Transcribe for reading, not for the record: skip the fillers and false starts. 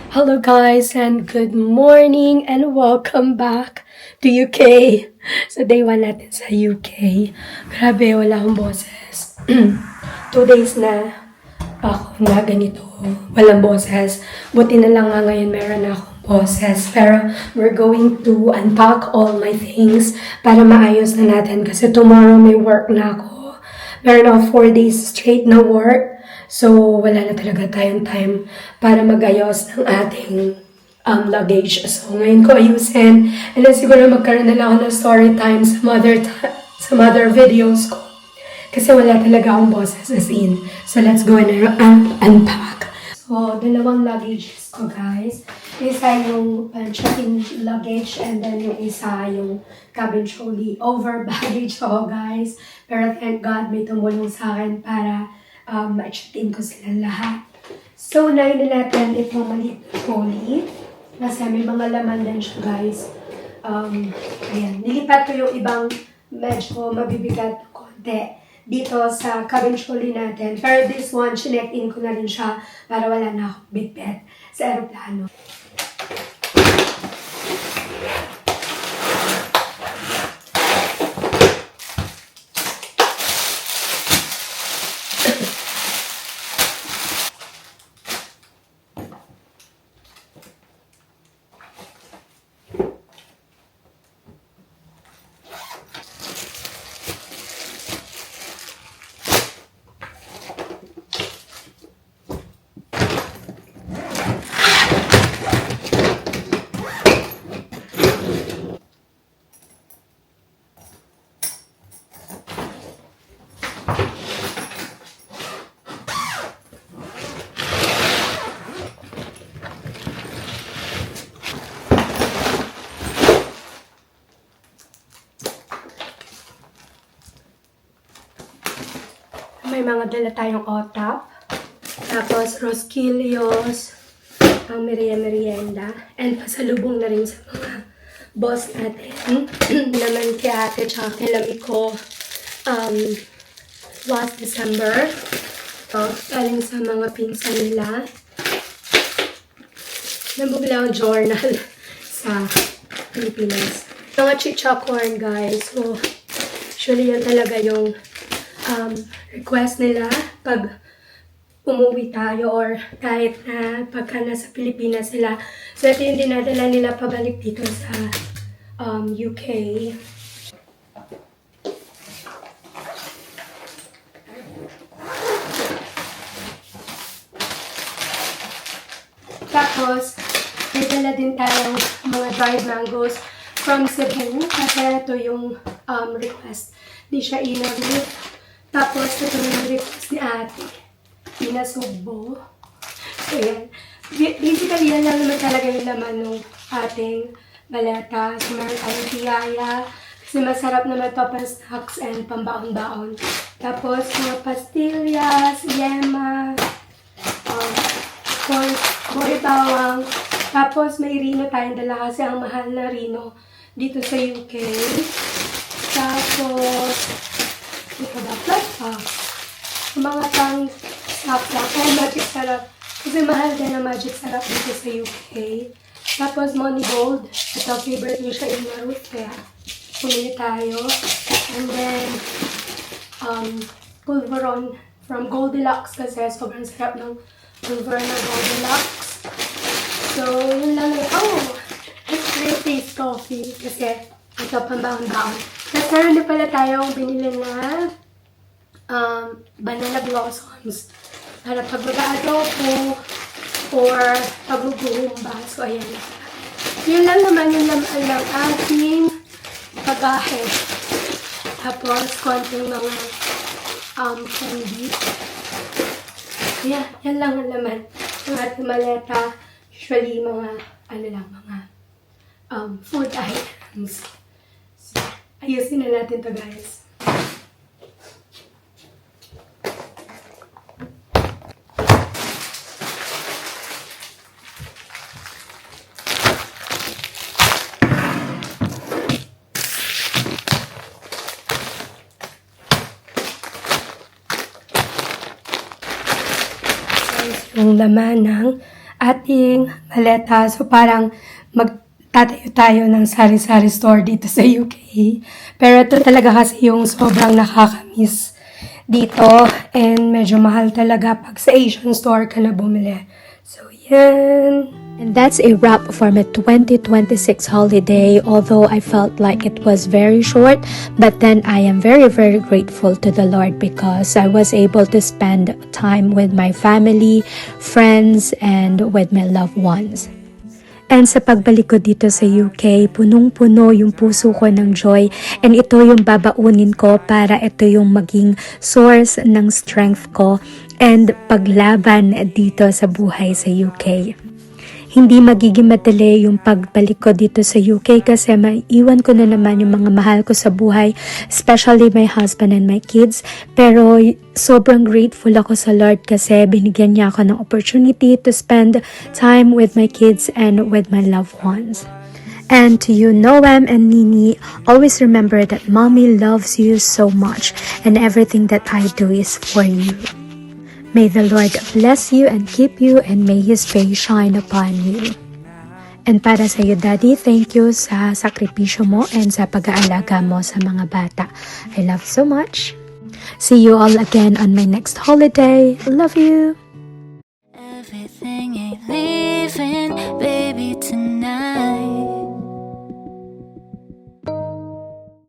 Hello guys and good morning and welcome back to UK. So day 1 natin sa UK. Grabe, wala akong boses. 2 days na ako na ganito. Walang boses. Buti na lang nga ngayon meron na akong boses. Pero we're going to unpack all my things para maayos na natin. Kasi tomorrow may work na ako. Meron ako 4 days straight na work. So, wala na talaga tayong time para mag-ayos ng ating luggage. So, ngayon ko ayusin. And then siguro magkaroon na lang ako ng story time sa other videos ko. Kasi wala talaga akong boses as in. So, let's go and unpack. So, dalawang luggages ko, guys. Isa yung check-in luggage and then yung isa yung cabin trolley over baggage ko, guys. Pero thank God may tumulong sa akin para ma-check-in ko silang lahat. So, unahin na natin itong maliit na trolley. Kasi may mga laman din siya, guys. Ayan. Nilipat ko yung ibang medyo mabibigat na konti dito sa cabin trolley natin. Pero this one, chinek-in ko na rin siya para wala na akong bitbit sa aeroplano. May mga dala tayong otap. Tapos, Rosquillos, ang merienda. And pasalubong na rin sa mga boss natin. Naman kay ate tsaka kay lami ko last December. So, galing sa mga pinsan nila. Nabugla ang journal sa Pilipinas. Mga chicha corn, guys. So, usually yan talaga yung request nila pag umuwi tayo or kahit na pagka nasa Pilipinas sila. So, ito yung dinadala nila pabalik dito sa UK. Tapos, may dala din tayong mga dried mangoes from Cebu. Kasi ito yung request. Di siya inabi. Tapos, ito yung request ni ate. Pinasugbo. So, yan. Basically, yan lang naman talaga yung laman ng ating maleta. So, meron tayong tiyaya. Kasi masarap naman ito pang snacks and pambaon-baon. Tapos, mga pastillas, yema, boy bawang. Tapos, may rino tayong dala kasi ang mahal na rino dito sa UK. Tapos, ito ba? Plus mga tang snacks lang. Oh, magic sarap. Kasi mahal din ang magic sarap dito sa UK. Tapos, Money Gold. Ito, favorite niyo siya in Ruth. Kaya, pumili tayo. And then, Pulveron from Goldilocks kasi sobrang sarap ng Pulveron ng Goldilocks. So, yun lang yun. Oh! Great taste coffee kasi ito pambahon-bahon. Tapos naroon din pala tayong binili na banana blossoms para pag mag-adobo or pag-guhumba. So, ayan. Yun lang naman yung laman ng ating bagahe. Tapos, konting mga candy. Ayan, yan lang ang laman ng ating maleta. Usually, mga, mga food items. So, ayusin na natin to, guys. Yung laman ng ating maleta. So parang magtatayo tayo ng sari-sari store dito sa UK. Pero ito talaga kasi yung sobrang nakakamiss dito. And medyo mahal talaga pag sa Asian store ka na bumili. So yan. And that's a wrap for my 2026 holiday, although I felt like it was very short, but then I am very, very grateful to the Lord because I was able to spend time with my family, friends, and with my loved ones. And sa pagbalik ko dito sa UK, punong-puno yung puso ko ng joy, and ito yung babaunin ko para ito yung maging source ng strength ko and paglaban dito sa buhay sa UK. Hindi magiging madali yung pagbalik ko dito sa UK kasi maiwan ko na naman yung mga mahal ko sa buhay, especially my husband and my kids. Pero sobrang grateful ako sa Lord kasi binigyan niya ako ng opportunity to spend time with my kids and with my loved ones. And to you, Noam and Nini, always remember that Mommy loves you so much and everything that I do is for you. May the Lord bless you and keep you, and may His face shine upon you. And para sa iyo, Daddy, thank you sa sakripisyo mo and sa pag-aalaga mo sa mga bata. I love you so much. See you all again on my next holiday. Love you. Everything ain't leaving, baby.